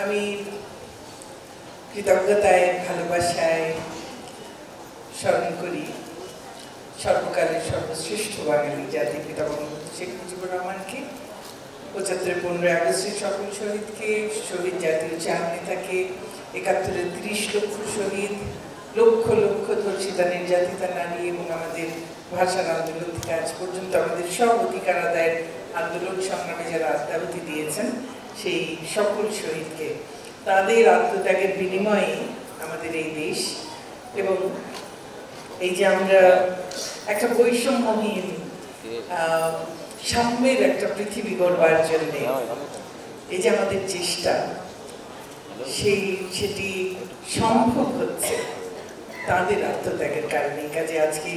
আমি কৃতজ্ঞতায় ভালোবাসায় স্মরণ করি সর্বকালের সর্বশ্রেষ্ঠ বাঙালি জাতির পিতা বঙ্গবন্ধু শেখ মুজিবুর রহমানকে, ৭৫ 15 আগস্টের সকল শহীদকে, শহীদ জাতীয় চার নেতাকে, ৭১-এর ৩০ লক্ষ শহীদ, লক্ষ লক্ষ ধর্ষিতা নির্যাতিতা নারী এবং আমাদের ভাষার আন্দোলন থেকে আজ পর্যন্ত আমাদের সব অধিকার আদায়ের আন্দোলন সংগ্রামে যারা আত্মাহুতি দিয়েছেন সেই সকল শহীদকে, তাদের আত্মত্যাগের বিনিময়ে আমাদের এই দেশ এবং এই যে আমরা একটা বৈষম্যহীন সাম্যের একটা পৃথিবী গড়বার জন্য এই যে আমাদের চেষ্টা সেটি সম্ভব হচ্ছে তাদের আত্মত্যাগের কারণে। কাজে আজকে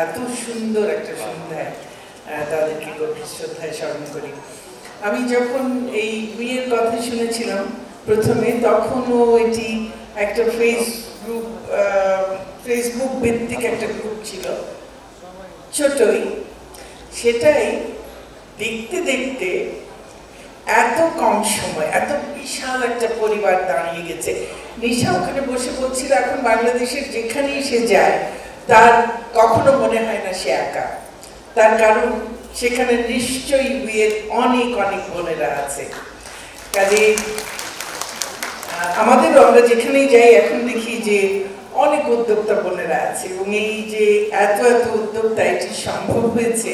এত সুন্দর একটা সন্ধ্যায় তাদেরকে গভীর শ্রদ্ধায় স্মরণ করি। আমি যখন এই বিয়ের কথা শুনেছিলাম প্রথমে, তখনও এটি একটা ফেসবুক ভিত্তিক একটা গ্রুপ ছিল, ছোটই। সেটাই দেখতে দেখতে এত কম সময় এত বিশাল একটা পরিবার দাঁড়িয়ে গেছে। নিশা ওখানে বসে বলছিল এখন বাংলাদেশের যেখানেই সে যায় তার কখনো মনে হয় না সে একা, তার কারণ সেখানে নিশ্চয়ই বিয়ের অনেক অনেক বোনেরা আছে। কাজে আমাদেরও আমরা যেখানেই যাই এখন দেখি যে অনেক উদ্যোক্তা বোনেরা আছে এবং এই যে এত এত উদ্যোক্তা এটি সম্ভব হয়েছে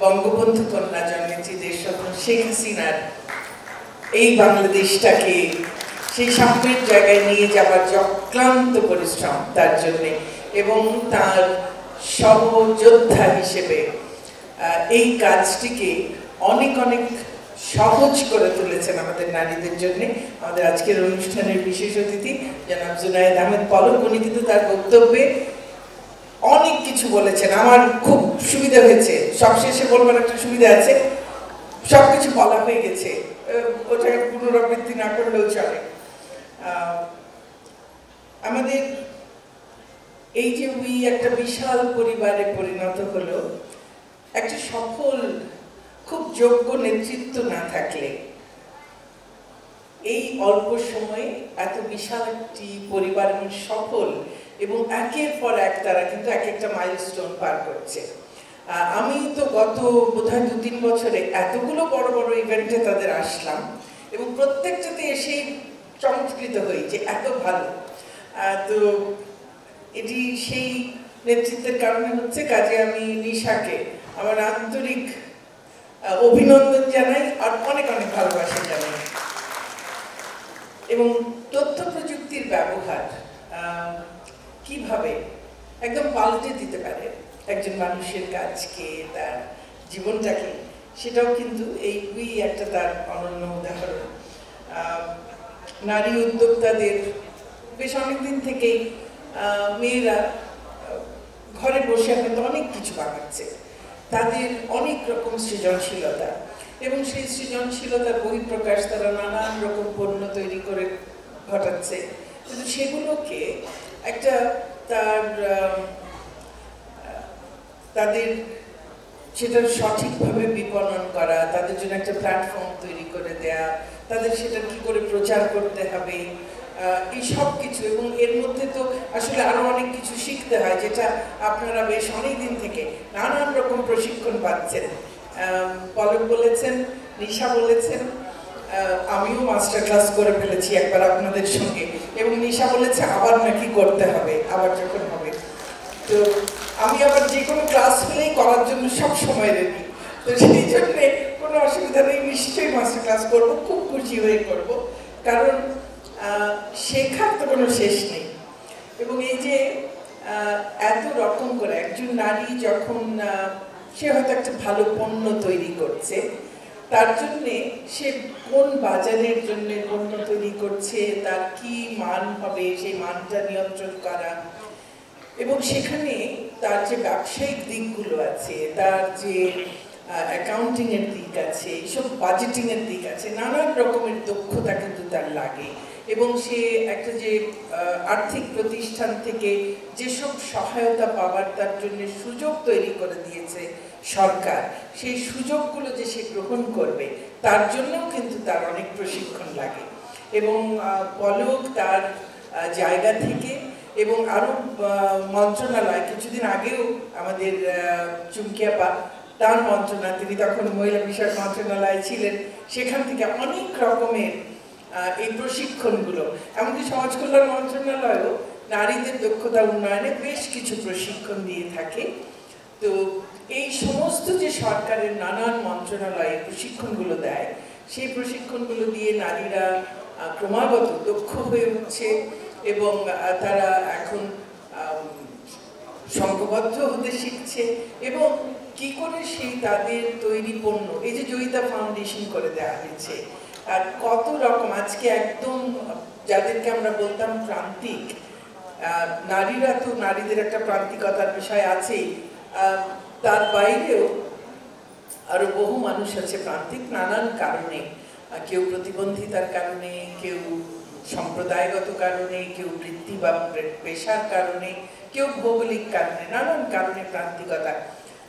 বঙ্গবন্ধু কন্যা জন্মেছি দেশরত্ন শেখ হাসিনার এই বাংলাদেশটাকে সেই সাম্যের জায়গায় নিয়ে যাবার যে অক্লান্ত পরিশ্রম তার জন্যে এবং তার সহযোদ্ধা হিসেবে এই কাজটিকে অনেক অনেক সহজ করে তুলেছেন আমাদের নারীদের জন্য। আমাদের আজকের অনুষ্ঠানের বিশেষ অতিথি জনাব জুনায়েদ আহমেদ পলক, উনি কিন্তু তার বক্তব্যে অনেক কিছু বলেছেন, আমার খুব সুবিধা হয়েছে। সবশেষে বলবার একটা সুবিধা আছে, সবকিছু বলা হয়ে গেছে, ওটাকে পুনরাবৃত্তি না করলেও চলে। আমাদের এই যে একটা বিশাল পরিবারে পরিণত হলো, একটা সফল খুব যোগ্য নেতৃত্ব না থাকলে এই অল্প সময়ে এত বিশাল একটি পরিবার এবং সফল এবং একের পর এক তারা কিন্তু এক একটা মাইলস্টোন পার করছে। আমি তো গত বোধহয় 2-3 বছরে এতগুলো বড় বড় ইভেন্টে তাদের আসলাম এবং প্রত্যেকটাতে এসেই চমৎকৃত হই যে এত ভালো। তো এটি সেই নেতৃত্বের কারণে হচ্ছে। কাজে আমি নিশাকে আমার আন্তরিক অভিনন্দন জানাই আর অনেক অনেক ভালোবাসা জানাই। এবং তথ্য প্রযুক্তির ব্যবহার কিভাবে একদম পাল্টে দিতে পারে একজন মানুষের কাজকে, তার জীবনটাকে, সেটাও কিন্তু এই একটা তার অনন্য উদাহরণ। নারী উদ্যোক্তাদের বেশ অনেকদিন থেকেই মেয়েরা ঘরে বসে হয়তো অনেক কিছু বানাচ্ছে, তাদের অনেক রকম সৃজনশীলতা এবং সেই সৃজনশীলতার বহিঃপ্রকাশ তারা নানান রকম পণ্য তৈরি করে ঘটাচ্ছে, কিন্তু সেগুলোকে একটা তাদের সেটা সঠিকভাবে বিপণন করা, তাদের জন্য একটা প্ল্যাটফর্ম তৈরি করে দেয়া, তাদের সেটা কি করে প্রচার করতে হবে, এই সব কিছু। এবং এর মধ্যে তো আসলে আরো অনেক কিছু শিখতে হয়, যেটা আপনারা বেশ অনেক দিন থেকে নানান রকম প্রশিক্ষণ পাচ্ছেন। পলক বলেছেন, নিশা বলেছেন, আমিও মাস্টার ক্লাস করে ফেলেছি একবার আপনাদের সঙ্গে, এবং নিশা বলেছে আবার নাকি করতে হবে, আবার যখন হবে। তো আমি আবার যে কোনো ক্লাস হলেই করার জন্য সব সময় রেডি। তো সেই জন্যে কোনো অসুবিধা নেই, নিশ্চয়ই মাস্টার ক্লাস করবো, খুব খুশি হয়ে করব, কারণ শেখার তো কোনো শেষ নেই। এবং এই যে এত রকম করে একজন নারী যখন সে হয়তো একটা ভালো পণ্য তৈরি করছে, তার জন্যে সে কোন বাজারের জন্য পণ্য তৈরি করছে, তার কি মান হবে, সেই মানটা নিয়ন্ত্রণ করা, এবং সেখানে তার যে ব্যবসায়িক দিকগুলো আছে, তার যে অ্যাকাউন্টিং এর দিক আছে, এইসব বাজেটিং এর দিক আছে, নানান রকমের দক্ষতা কিন্তু তার লাগে। এবং সে একটা যে আর্থিক প্রতিষ্ঠান থেকে যেসব সহায়তা পাওয়ার তার জন্য সুযোগ তৈরি করে দিয়েছে, সরকার সেই সুযোগগুলো যে সে গ্রহণ করবে তার জন্যও কিন্তু তার অনেক প্রশিক্ষণ লাগে। এবং পলক তার জায়গা থেকে এবং আরও মন্ত্রণালয়, কিছুদিন আগেও আমাদের চুমকিয়াপা তার মন্ত্রণালয়, তিনি তখন মহিলা বিষয়ক মন্ত্রণালয়ে ছিলেন, সেখান থেকে অনেক রকমের এই প্রশিক্ষণগুলো, এমনকি সমাজ কল্যাণ মন্ত্রণালয়ও নারীদের দক্ষতা উন্নয়নে বেশ কিছু প্রশিক্ষণ দিয়ে থাকে। তো এই সমস্ত যে সরকারের নানান মন্ত্রণালয়ে প্রশিক্ষণগুলো দেয়, সেই প্রশিক্ষণগুলো দিয়ে নারীরা ক্রমাগত দক্ষ হয়ে উঠছে এবং তারা এখন সংঘবদ্ধ হতে শিখছে এবং কি করে সেই তাদের তৈরি পণ্য, এই যে জয়িতা ফাউন্ডেশন করে দেওয়া হয়েছে, আর কত রকম আজকে একদম যাদেরকে আমরা বলতাম প্রান্তিক নারীরা, তো নারীদের একটা প্রান্তিকতার বিষয় আছেই, তার বাইরেও আরো বহু মানুষ আছে প্রান্তিক নানান কারণে, কেউ প্রতিবন্ধিতার কারণে, কেউ সম্প্রদায়গত কারণে, কেউ বৃত্তি বা পেশার কারণে, কেউ ভৌগোলিক কারণে, নানান কারণে প্রান্তিকতা।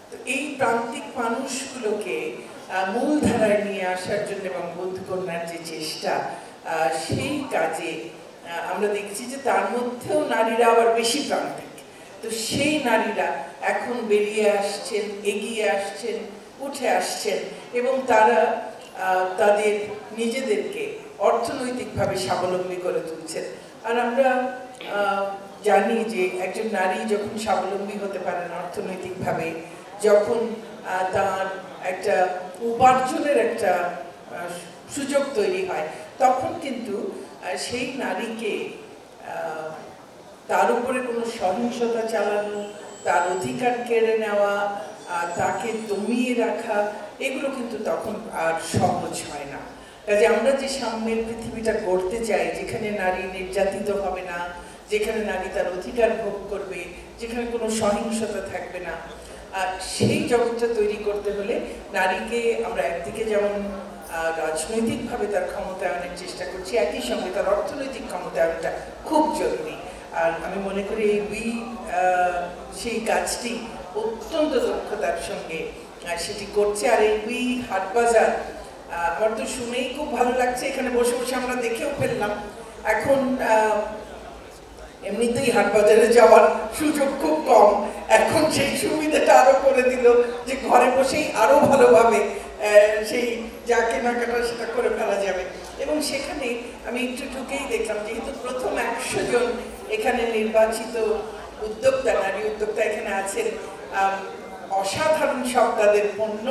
তো এই প্রান্তিক মানুষগুলোকে মূলধারায় নিয়ে আসার জন্য এবং বন্ধুকন্যার যে চেষ্টা, সেই কাজে আমরা দেখছি যে তার মধ্যেও নারীরা আবার বেশি প্রান্তিক। তো সেই নারীরা এখন বেরিয়ে আসছেন, এগিয়ে আসছেন, উঠে আসছেন এবং তারা তাদের নিজেদেরকে অর্থনৈতিকভাবে স্বাবলম্বী করে তুলছেন। আর আমরা জানি যে একজন নারী যখন স্বাবলম্বী হতে পারেন অর্থনৈতিকভাবে, যখন তার একটা উপার্জনের একটা সুযোগ তৈরি হয়, তখন কিন্তু সেই নারীকে তার উপরে কোনো সহিংসতা চালানো, তার অধিকার কেড়ে নেওয়া, তাকে দমিয়ে রাখা, এগুলো কিন্তু তখন আর সহজ হয় না। কাজে আমরা যে সামনের পৃথিবীটা গড়তে চাই, যেখানে নারী নির্যাতিত হবে না, যেখানে নারী তার অধিকার ভোগ করবে, যেখানে কোনো সহিংসতা থাকবে না, সেই জগৎটা তৈরি করতে হলে নারীকে আমরা একদিকে যেমন রাজনৈতিকভাবে তার ক্ষমতায়নের চেষ্টা করছি, একই সঙ্গে তার অর্থনৈতিক ক্ষমতায়নটা খুব জরুরি। আর আমি মনে করি এই সেই কাজটি অত্যন্ত দক্ষতার সঙ্গে সেটি করছে। আর এই হাটবাজার আমার তো শুনেই খুব ভালো লাগছে, এখানে বসে বসে আমরা দেখেও ফেললাম। এখন এমনিতেই হাটবাজারে যাওয়ার সুযোগ খুব কম, এখন সেই সুবিধাটা আরো করে দিল যে ঘরে বসেই আরো ভালোভাবে সেই যা কেনাকাটা সেটা করে ফেলা যাবে। এবং সেখানে আমি একটু ঢুকেই দেখলাম, যেহেতু প্রথম 100 জন এখানে নির্বাচিত উদ্যোক্তা, নারী উদ্যোক্তা এখানে আছেন, অসাধারণ সব তাদের পণ্য,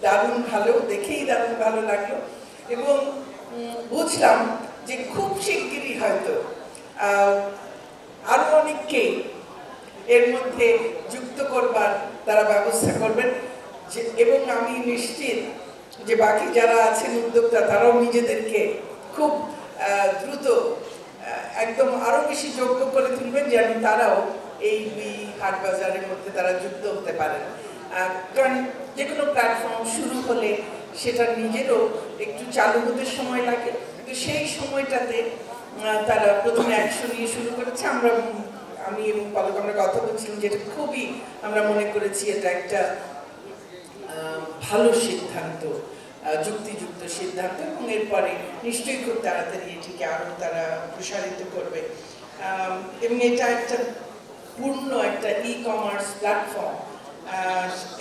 দারুণ ভালো, দেখেই দারুণ ভালো লাগলো। এবং বুঝলাম যে খুব শিগগিরই হয়তো আরো অনেককেই এর মধ্যে যুক্ত করবার তারা ব্যবস্থা করবেন। এবং আমি নিশ্চিত যে বাকি যারা আছেন উদ্যোক্তা, তারাও নিজেদেরকে খুব দ্রুত একদম আরো বেশি যোগ্য করে তুলবেন, যেন তারাও এই হাটবাজারের মধ্যে তারা যুক্ত হতে পারেন। কারণ যে কোনো প্ল্যাটফর্ম শুরু হলে সেটা নিজেরও একটু চালু হতে সময় লাগে, তো সেই সময়টাতে তারা প্রথমে অ্যাকশন নিয়ে শুরু করেছে। আমি এবং পলক আমরা কথা বলছিলাম, যেটা খুবই আমরা মনে করেছি এটা একটা ভালো সিদ্ধান্ত, যুক্তিযুক্ত সিদ্ধান্ত, এবং এরপরে নিশ্চয়ই খুব তাড়াতাড়ি এটিকে আরও তারা প্রসারিত করবে। এবং এটা একটা পূর্ণ একটা ই-কমার্স প্ল্যাটফর্ম,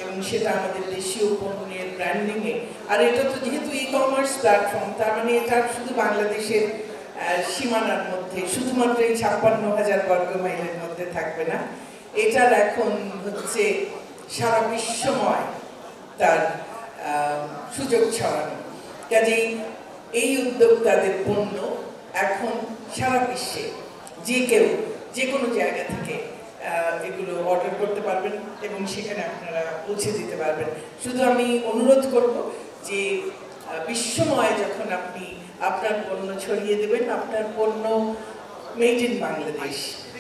এবং সেটা আমাদের দেশীয় পণ্যের ব্র্যান্ডিংয়ে। আর এটা তো যেহেতু ই-কমার্স প্ল্যাটফর্ম, তার মানে এটা শুধু বাংলাদেশের সীমানার মধ্যে, শুধুমাত্র এই 56,000 বর্গ মাইলের মধ্যে থাকবে না, এটার এখন হচ্ছে সারা বিশ্বময় তার সুযোগ ছড়ানো। কাজেই এই উদ্যোক্তাদের পণ্য এখন সারা বিশ্বে যে কেউ যে কোনো জায়গা থেকে এগুলো অর্ডার করতে পারবেন এবং সেখানে আপনারা পৌঁছে দিতে পারবেন। শুধু আমি অনুরোধ করব যে বিশ্বময় যখন আপনি আপনার পণ্য ছড়িয়ে দেবেন, আপনার পণ্য মেড ইন বাংলাদেশ,